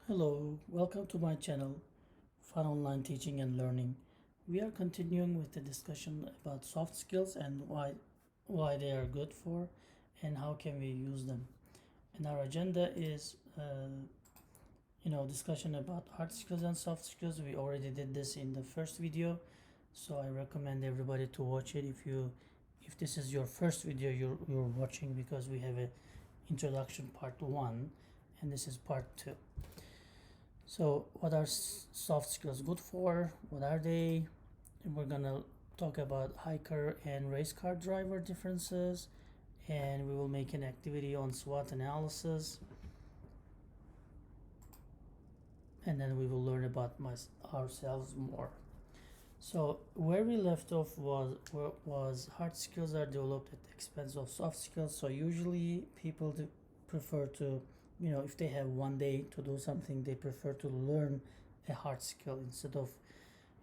Hello, welcome to my channel, Fun Online Teaching and Learning. We are continuing with the discussion about soft skills and why they are good for and how can we use them. And our agenda is discussion about hard skills and soft skills. We already did this in the first video, so I recommend everybody to watch it if this is your first video you're watching, because we have a introduction part 1 and this is part 2. So, what are soft skills good for? What are they? And we're gonna talk about hiker and race car driver differences, and we will make an activity on SWOT analysis, and then we will learn about ourselves more. So, where we left off was hard skills are developed at the expense of soft skills. So, usually people prefer to, if they have one day to do something, they prefer to learn a hard skill instead of,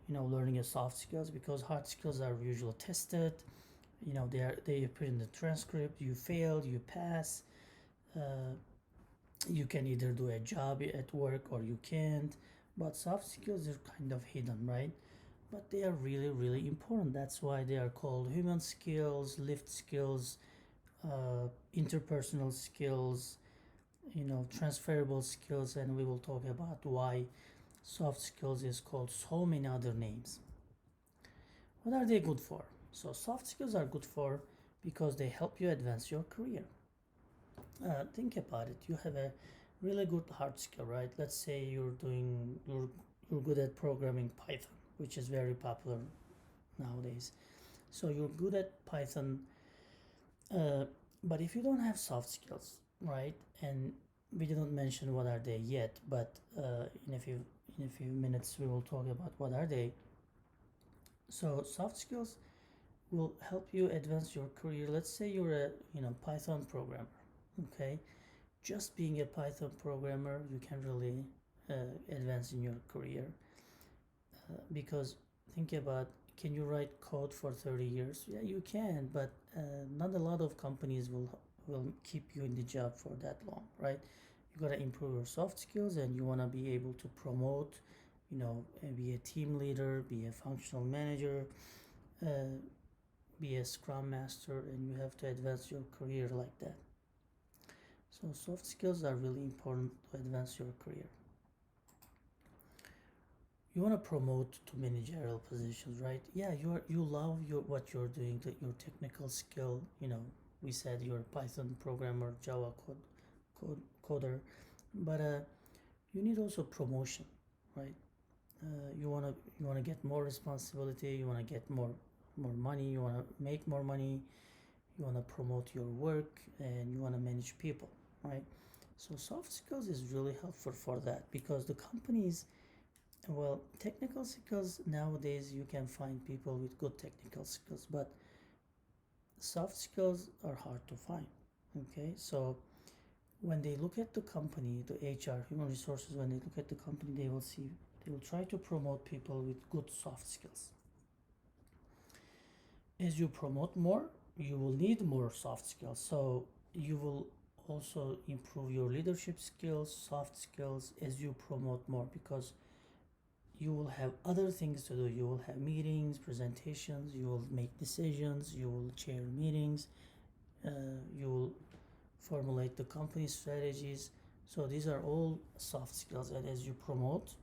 learning a soft skills, because hard skills are usually tested. They appear in the transcript. You failed, you pass. You can either do a job at work or you can't. But soft skills are kind of hidden, right? But they are really, really important. That's why they are called human skills, lift skills, interpersonal skills, transferable skills, and we will talk about why soft skills is called so many other names. What are they good for? So soft skills are good for because they help you advance your career. Think about it. You have a really good hard skill, right? Let's say you're good at programming Python, which is very popular nowadays. So you're good at Python, but if you don't have soft skills, right? And we didn't mention what are they yet, but in a few minutes we will talk about what are they. So soft skills will help you advance your career. Let's say you're a Python programmer, okay? Just being a Python programmer, you can really advance in your career, because think about, can you write code for 30 years? Yeah, you can, but not a lot of companies will keep you in the job for that long, right? You gotta improve your soft skills, and you wanna be able to promote, be a team leader, be a functional manager, be a scrum master, and you have to advance your career like that. So soft skills are really important to advance your career. You want to promote to managerial positions, right? Yeah, you love what you're doing, your technical skill. We said you're a Python programmer, Java coder, but you need also promotion, right? You wanna get more responsibility. You wanna get more money. You wanna make more money. You wanna promote your work, and you wanna manage people, right? So soft skills is really helpful for that, because the companies, well, technical skills nowadays you can find people with good technical skills, but soft skills are hard to find. Okay, so when they look at the company, the HR, human resources, when they look at the company, they will try to promote people with good soft skills. As you promote more, you will need more soft skills. So you will also improve your leadership skills, soft skills, as you promote more, because you will have other things to do. You will have meetings, presentations, you will make decisions, you will chair meetings, you will formulate the company strategies. So these are all soft skills, and as you promote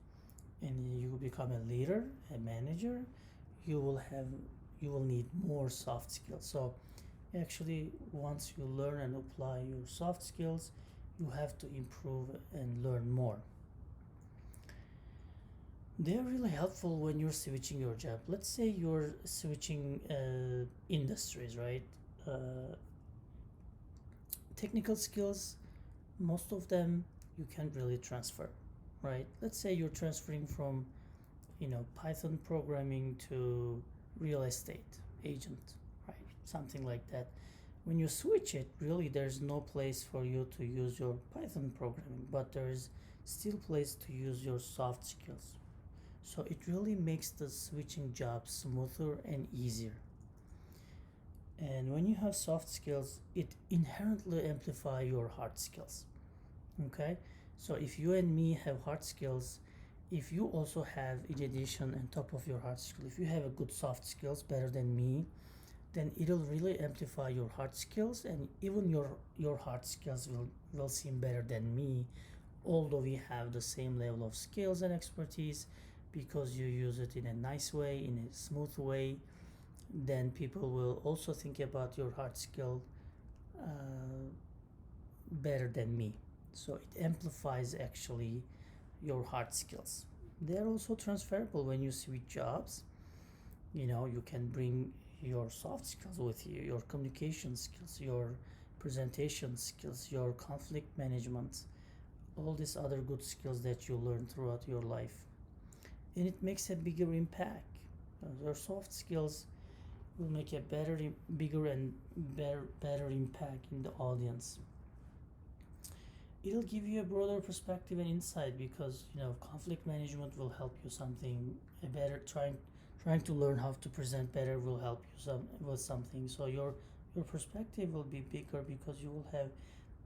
and you become a leader, a manager, you will need more soft skills. So actually, once you learn and apply your soft skills, you have to improve and learn more. They're really helpful when you're switching your job. Let's say you're switching industries, right? Technical skills, most of them you can't really transfer, right? Let's say you're transferring from Python programming to real estate agent, right? Something like that. When you switch it, really there's no place for you to use your Python programming, but there's still place to use your soft skills. So it really makes the switching job smoother and easier. And when you have soft skills, it inherently amplify your hard skills. Okay, So if you and me have hard skills, if you also have, in addition on top of your hard skill, if you have a good soft skills better than me, then it'll really amplify your hard skills, and even your hard skills will seem better than me, although we have the same level of skills and expertise, because you use it in a nice way, in a smooth way. Then people will also think about your hard skill uh, better than me. So it amplifies actually your hard skills. They're also transferable when you switch jobs. You can bring your soft skills with you, your communication skills, your presentation skills, your conflict management, all these other good skills that you learn throughout your life. And it makes a bigger impact. Your soft skills will make a better, bigger, and better impact in the audience. It'll give you a broader perspective and insight, because conflict management will help you something a better trying to learn how to present better will help you with something. So your perspective will be bigger, because you will have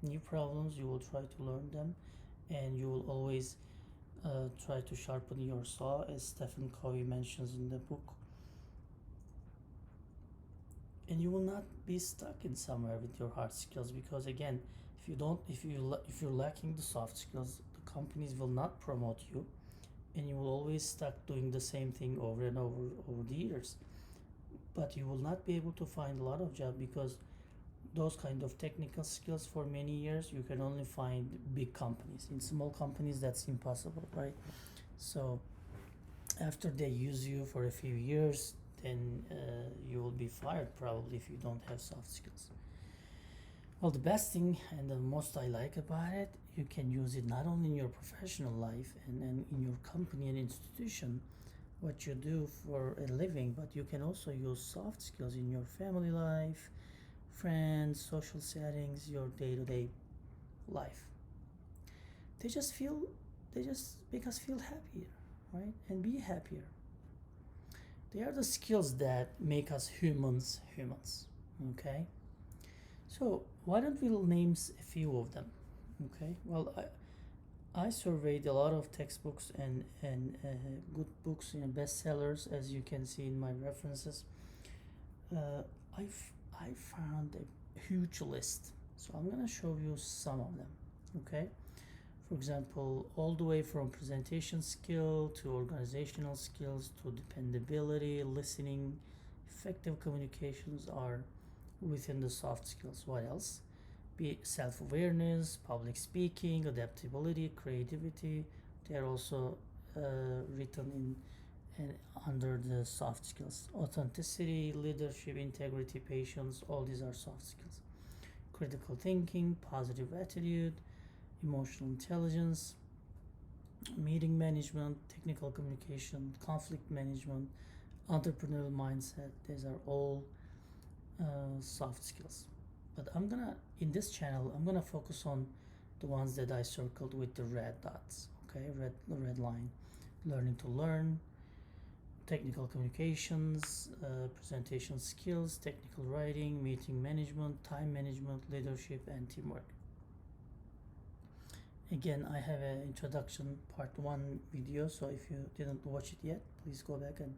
new problems, you will try to learn them, and you will always try to sharpen your saw, as Stephen Covey mentions in the book. And you will not be stuck in somewhere with your hard skills, because again, if you're lacking the soft skills, the companies will not promote you, and you will always stuck doing the same thing over and over the years. But you will not be able to find a lot of job, because those kind of technical skills for many years you can only find big companies. In small companies that's impossible, right? So after they use you for a few years, then you will be fired probably if you don't have soft skills. Well, the best thing and the most I like about it, you can use it not only in your professional life and in your company and institution, what you do for a living, but you can also use soft skills in your family life, friends, social settings, your day-to-day life. They just make us feel happier, right? And be happier. They are the skills that make us humans, okay? So why don't we name a few of them? Okay. Well, I surveyed a lot of textbooks and good books and bestsellers, as you can see in my references. I found a huge list, so I'm gonna show you some of them. Okay. For example, all the way from presentation skill to organizational skills to dependability, listening, effective communications are within the soft skills. What else? Be self-awareness, public speaking, adaptability, creativity. They are also written in and under the soft skills. Authenticity, leadership, integrity, patience, all these are soft skills. Critical thinking, positive attitude, emotional intelligence, meeting management, technical communication, conflict management, entrepreneurial mindset. These are all soft skills. But in this channel, I'm gonna focus on the ones that I circled with the red dots. Okay, red line. Learning to learn, technical communications, presentation skills, technical writing, meeting management, time management, leadership, and teamwork. Again, I have an introduction part 1 video, so if you didn't watch it yet, please go back and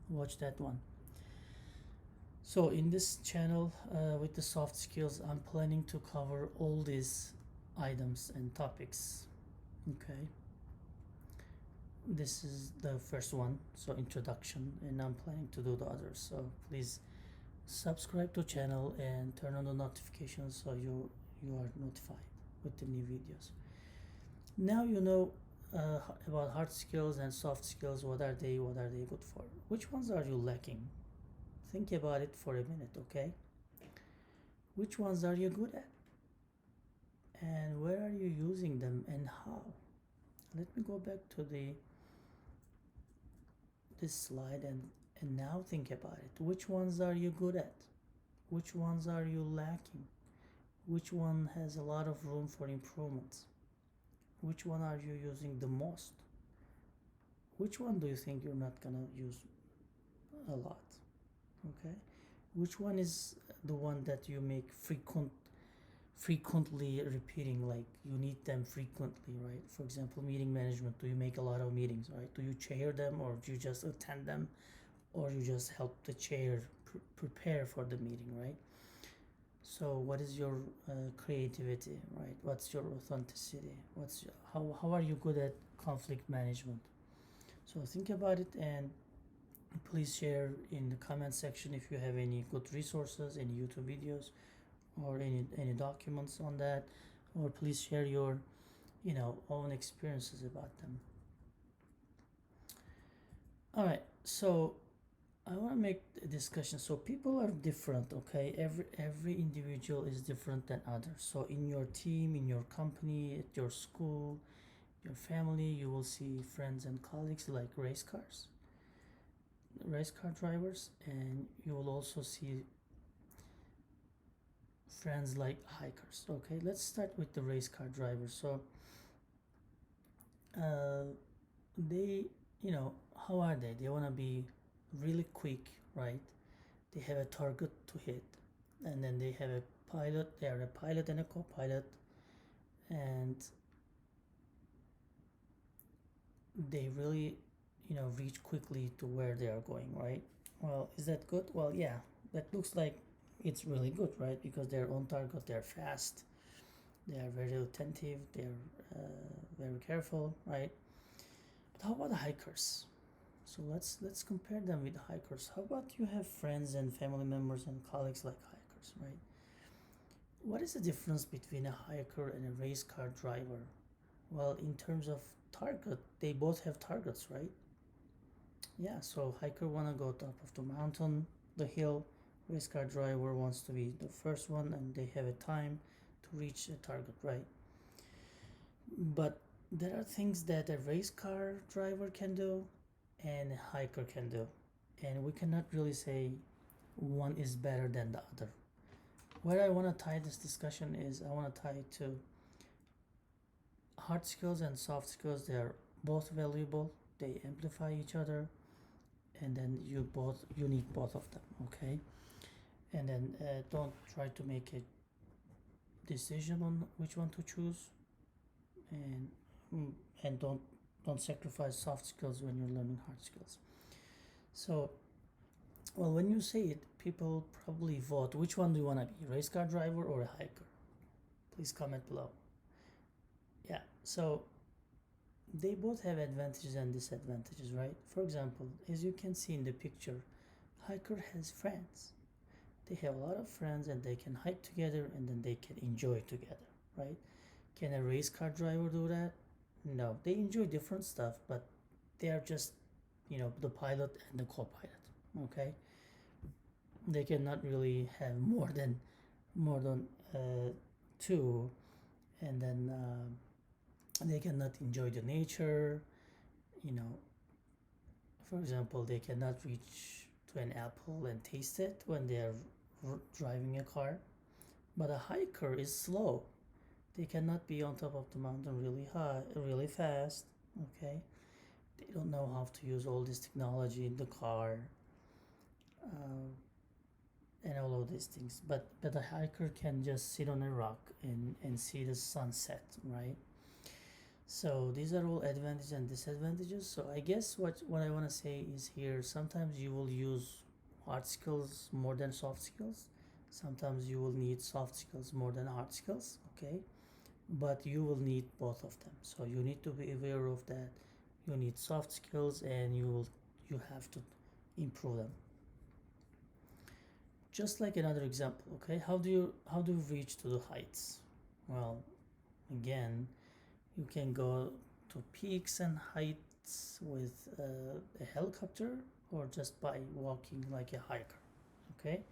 watch that one. So in this channel, with the soft skills, I'm planning to cover all these items and topics. Okay, this is the first one, so introduction, and I'm planning to do the others. So please subscribe to channel and turn on the notifications so you are notified with the new videos. Now you know about hard skills and soft skills. What are they good for? Which ones are you lacking? Think about it for a minute, okay? Which ones are you good at? And where are you using them and how? Let me go back to this slide and now think about it. Which ones are you good at? Which ones are you lacking? Which one has a lot of room for improvements? Which one are you using the most? Which one do you think you're not gonna use a lot? Okay, which one is the one that you make frequently repeating, like you need them frequently, right? For example, meeting management, do you make a lot of meetings, right? Do you chair them, or do you just attend them, or you just help the chair prepare for the meeting, right? So what is your creativity, right? What's your authenticity? How are you good at conflict management? So think about it, and please share in the comment section if you have any good resources, any YouTube videos, or any documents on that, or please share your own experiences about them. All right, so I want to make a discussion. So people are different, okay? Every individual is different than others. So in your team, in your company, at your school, your family, you will see friends and colleagues like race car drivers, and you will also see friends like hikers. Okay, let's start with the race car drivers. So they, how are they? They want to be really quick, right? They have a target to hit, and then they have a pilot. They are a pilot and a co-pilot, and they really reach quickly to where they are going, right? Well, is that good? Well, yeah, that looks like it's really good, right? Because they're on target, they're fast, they are very attentive, they're very careful, right? But how about the hikers? So let's compare them with the hikers. How about you have friends and family members and colleagues like hikers, right? What is the difference between a hiker and a race car driver? Well, in terms of target, they both have targets, right? Yeah, so hiker wanna go top of the mountain, the hill. Race car driver wants to be the first one, and they have a time to reach the target, right? But there are things that a race car driver can do and a hiker can do, and we cannot really say one is better than the other. Where I want to tie this discussion is I want to tie it to hard skills and soft skills. They are both valuable, they amplify each other, and then you need both of them, okay? And then don't try to make a decision on which one to choose, and and don't sacrifice soft skills when you're learning hard skills. So, well, when you say it, people probably vote. Which one do you want to be, race car driver or a hiker? Please comment below. Yeah, so they both have advantages and disadvantages, right? For example, as you can see in the picture, hiker has friends. They have a lot of friends, and they can hike together, and then they can enjoy together, right? Can a race car driver do that? No, they enjoy different stuff, but they are just the pilot and the co-pilot, okay? They cannot really have more than two, and then they cannot enjoy the nature. For example, they cannot reach to an apple and taste it when they are driving a car. But a hiker is slow. They cannot be on top of the mountain really high, really fast, okay? They don't know how to use all this technology in the car, and all of these things. But a hiker can just sit on a rock and see the sunset, right? So these are all advantages and disadvantages. So I guess what I want to say is here, sometimes you will use hard skills more than soft skills. Sometimes you will need soft skills more than hard skills, okay? But you will need both of them. So you need to be aware of that. You need soft skills, and you have to improve them. Just like another example, okay? How do you reach to the heights? Well, again, you can go to peaks and heights with a helicopter, or just by walking like a hiker, okay?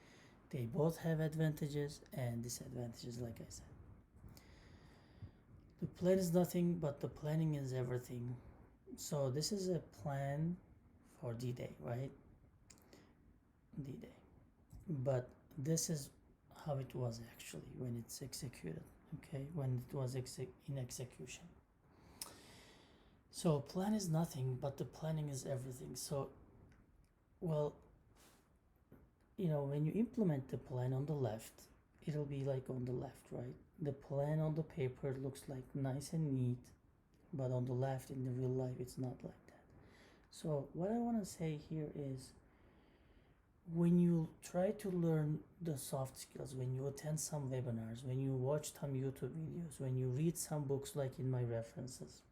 They both have advantages and disadvantages, like I said. The plan is nothing, but the planning is everything. So this is a plan for D-Day, right? D-Day. But this is how it was actually when it's executed, okay? When it was in execution. So plan is nothing, but the planning is everything. So, well, when you implement the plan on the left, it'll be like on the left, right? The plan on the paper looks like nice and neat, but on the left in the real life it's not like that. So what I want to say here is, when you try to learn the soft skills, when you attend some webinars, when you watch some YouTube videos, when you read some books like in my references,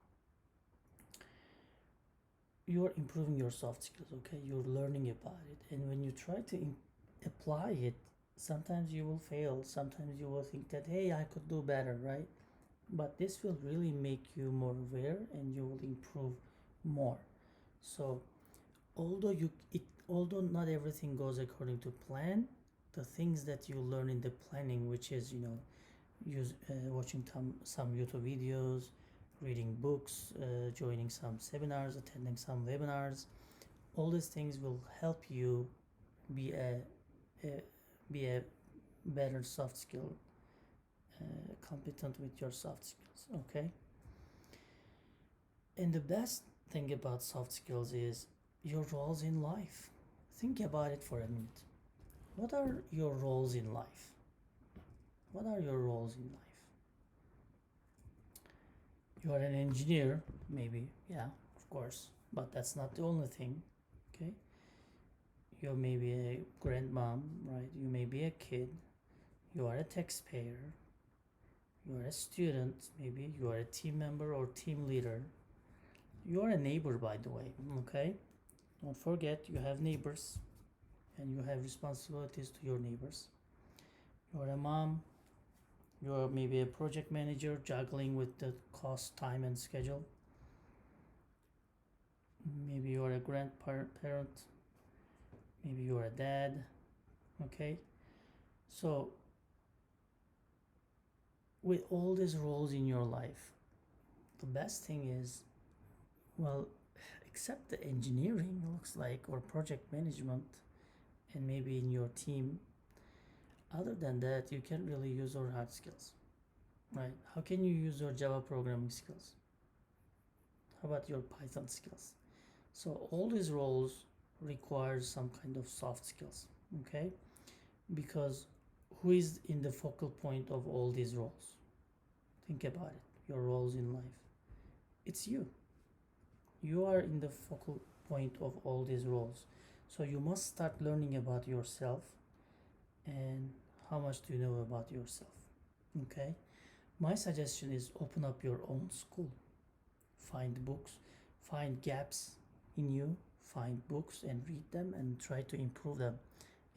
you're improving your soft skills, okay? You're learning about it. And when you try to apply it, sometimes you will fail. Sometimes you will think that, hey, I could do better, right? But this will really make you more aware and you will improve more. So although not everything goes according to plan, the things that you learn in the planning, which is watching some YouTube videos, reading books, joining some seminars, attending some webinars, all these things will help you be a better soft skill, competent with your soft skills. Okay. And the best thing about soft skills is your roles in life. Think about it for a minute. What are your roles in life? What are your roles in life? You are an engineer, maybe, yeah, of course, but that's not the only thing, okay? You may be a grandmom, right? You may be a kid. You are a taxpayer. You are a student, maybe. You are a team member or team leader. You are a neighbor, by the way, okay? Don't forget, you have neighbors and you have responsibilities to your neighbors. You are a mom. You are maybe a project manager, juggling with the cost, time, and schedule. Maybe you are a grandparent. Maybe you are a dad. Okay? So, with all these roles in your life, the best thing is, well, except the engineering, looks like, or project management, and maybe in your team, other than that, you can't really use your hard skills, right? How can you use your Java programming skills? How about your Python skills? So all these roles require some kind of soft skills, okay? Because who is in the focal point of all these roles? Think about it, your roles in life. It's you. You are in the focal point of all these roles. So you must start learning about yourself. And how much do you know about yourself? Okay? My suggestion is open up your own school. Find books, find gaps in you, find books and read them and try to improve them.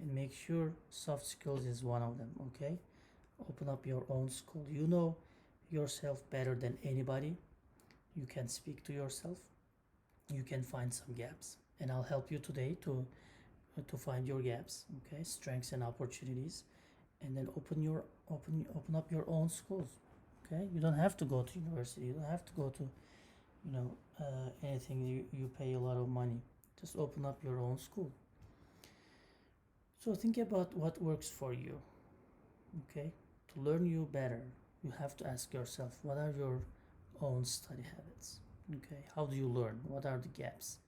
And make sure soft skills is one of them, okay? Open up your own school. You know yourself better than anybody. You can speak to yourself. You can find some gaps. And I'll help you today to find your gaps, okay? Strengths and opportunities. And then open up your own schools, okay? You don't have to go to university. You don't have to go to anything you pay a lot of money. Just open up your own school. So think about what works for you, okay? To learn you better, you have to ask yourself, what are your own study habits, okay? How do you learn? What are the gaps?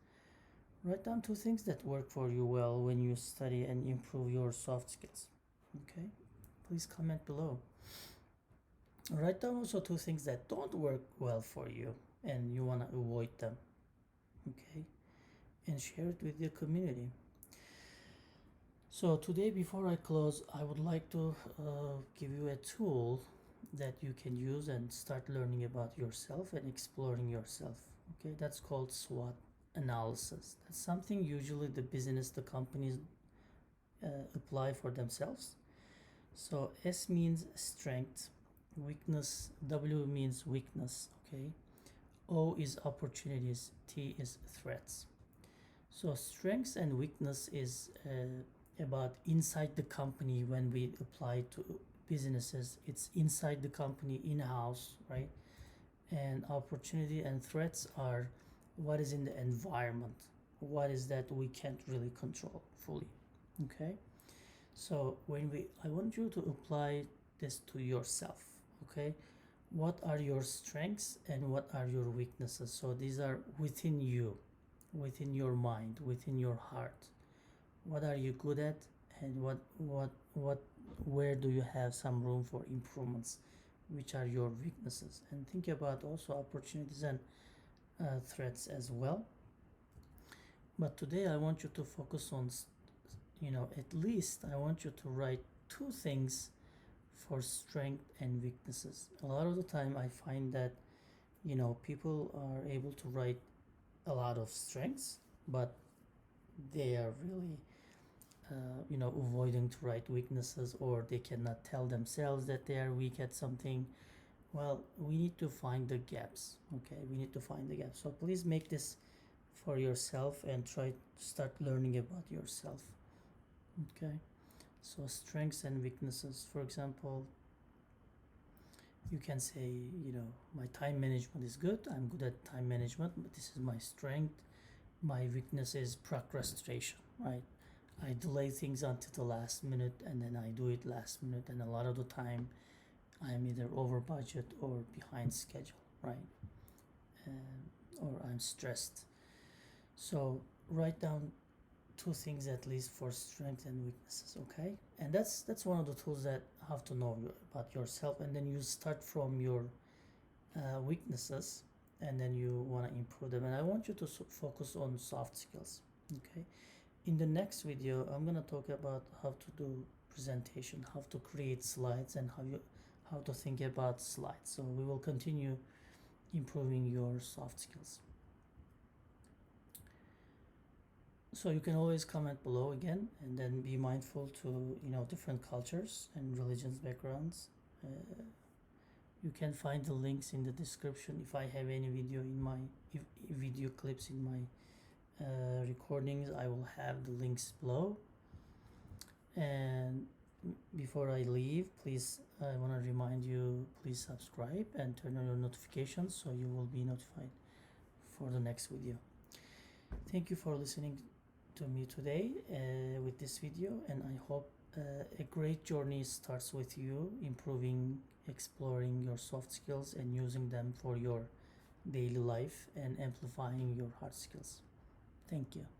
Write down 2 things that work for you well when you study and improve your soft skills, okay? Please comment below. Write down also 2 things that don't work well for you and you want to avoid them, okay? And share it with your community. So today, before I close, I would like to give you a tool that you can use and start learning about yourself and exploring yourself, okay? That's called SWOT Analysis. That's something usually the companies apply for themselves. So S means strength, weakness, W means weakness, okay? O is opportunities, T is threats. So strengths and weakness is about inside the company. When we apply to businesses, it's inside the company, in-house, right? And opportunity and threats are what is in the environment, what is that we can't really control fully, okay? So I want you to apply this to yourself, okay? What are your strengths and what are your weaknesses? So these are within you, within your mind, within your heart. What are you good at and what what where do you have some room for improvements, which are your weaknesses, and think about also opportunities and threats as well. But today I want you to focus on, at least I want you to write two things for strength and weaknesses. A lot of the time I find that people are able to write a lot of strengths, but they are really avoiding to write weaknesses, or they cannot tell themselves that they are weak at something. Well, we need to find the gaps. Okay, we need to find the gaps. So please make this for yourself and try to start learning about yourself. Okay, so strengths and weaknesses. For example, you can say, my time management is good. I'm good at time management, but this is my strength. My weakness is procrastination, right? I delay things until the last minute, and then I do it last minute, and a lot of the time I'm either over budget or behind schedule, right? Or I'm stressed. So write down two things at least for strengths and weaknesses, okay? And that's one of the tools that have to know about yourself, and then you start from your weaknesses, and then you want to improve them. And I want you to focus on soft skills, okay? In the next video I'm going to talk about how to do presentation, how to create slides, and how to think about slides. So we will continue improving your soft skills. So you can always comment below again, and then be mindful to different cultures and religions backgrounds. You can find the links in the description. If I have any video clips in my recordings, I will have the links below. And before I leave, please, I want to remind you, please subscribe and turn on your notifications so you will be notified for the next video. Thank you for listening to me today with this video, and I hope a great journey starts with you improving, exploring your soft skills and using them for your daily life and amplifying your hard skills. Thank you.